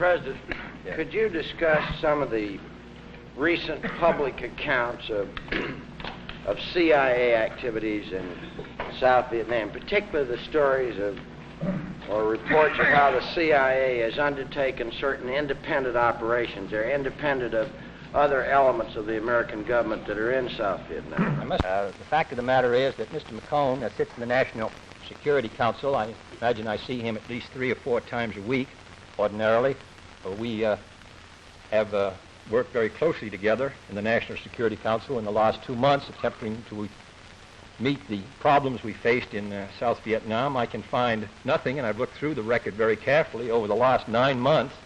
President, Yes. could you discuss some of the recent public accounts of CIA activities in South Vietnam, particularly the stories of or reports of how the CIA has undertaken certain independent operations? They're independent of other elements of the American government that are in South Vietnam. The fact of the matter is that Mr. McCone sits in the National Security Council. I imagine I see him at least 3 or 4 times a week, ordinarily. We have worked very closely together in the National Security Council in the last 2 months, attempting to meet the problems we faced in South Vietnam. I can find nothing, and I've looked through the record very carefully over the last 9 months,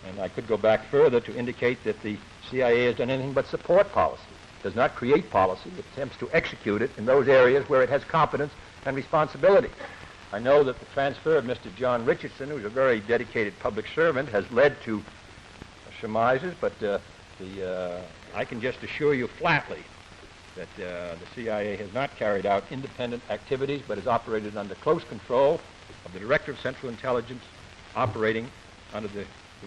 and I could go back further to indicate that the CIA has done anything but support policy. It does not create policy. It attempts to execute it in those areas where it has competence and responsibility. I know that the transfer of Mr. John Richardson, who's a very dedicated public servant, has led to surmises, but I can just assure you flatly that the CIA has not carried out independent activities, but has operated under close control of the Director of Central Intelligence, operating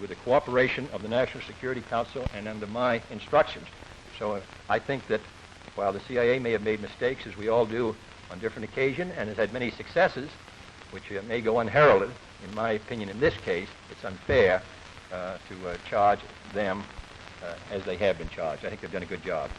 with the cooperation of the National Security Council and under my instructions. So I think that while the CIA may have made mistakes, as we all do on different occasions, and has had many successes, which may go unheralded, in my opinion in this case, it's unfair to charge them as they have been charged. I think they've done a good job.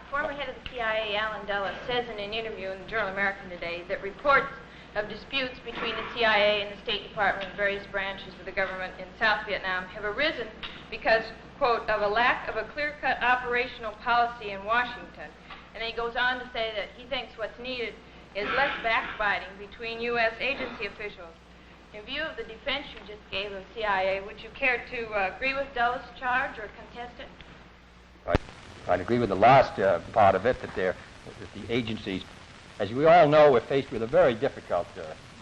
Former head of the CIA, Alan Dulce, says in an interview in the Journal American today that reports of disputes between the CIA and the State Department and various branches of the government in South Vietnam have arisen because, quote, of a lack of a clear-cut operational policy in Washington. And then he goes on to say that he thinks what's needed is less backbiting between U.S. agency officials. In view of the defense you just gave of CIA, would you care to agree with Dulce's charge or contest it? I'd agree with the last part of it, that the agencies, as we all know, we're faced with a very difficult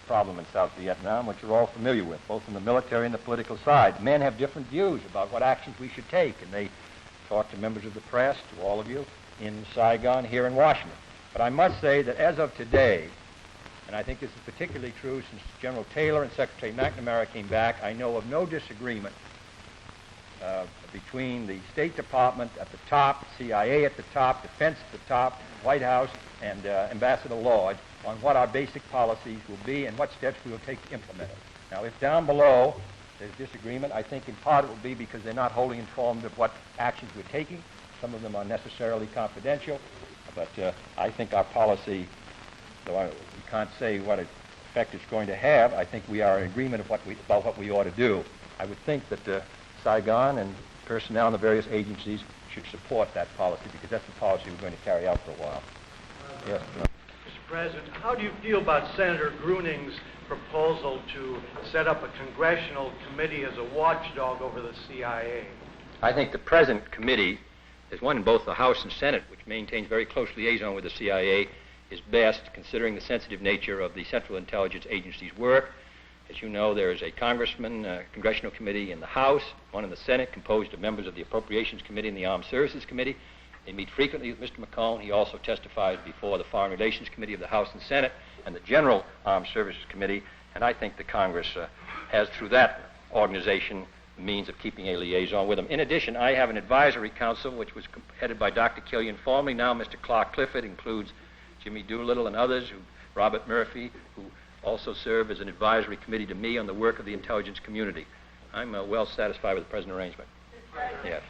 problem in South Vietnam, which you're all familiar with, both from the military and the political side. Men have different views about what actions we should take, and they talk to members of the press, to all of you, in Saigon, here in Washington. But I must say that as of today, and I think this is particularly true since General Taylor and Secretary McNamara came back, I know of no disagreement between the State Department at the top, CIA at the top, Defense at the top, White House, and Ambassador Lodge on what our basic policies will be and what steps we will take to implement it. Now, if down below there's disagreement, I think in part it will be because they're not wholly informed of what actions we're taking. Some of them are necessarily confidential, but I think our policy, though we can't say what effect it's going to have, I think we are in agreement about what we ought to do. I would think that Saigon and personnel in the various agencies should support that policy, because that's the policy we're going to carry out for a while. Yes. Mr. President, how do you feel about Senator Gruning's proposal to set up a congressional committee as a watchdog over the CIA? I think the present committee, there's one in both the House and Senate, which maintains very close liaison with the CIA, is best, considering the sensitive nature of the Central Intelligence Agency's work. As you know, there is a congressional committee in the House, one in the Senate, composed of members of the Appropriations Committee and the Armed Services Committee. They meet frequently with Mr. McCone. He also testifies before the Foreign Relations Committee of the House and Senate and the General Armed Services Committee, and I think the Congress has, through that organization, the means of keeping a liaison with them. In addition, I have an advisory council, which was headed by Dr. Killian formerly. Now Mr. Clark Clifford, includes Jimmy Doolittle and others, Robert Murphy, who also serve as an advisory committee to me on the work of the intelligence community. I'm well satisfied with the present arrangement. Yes.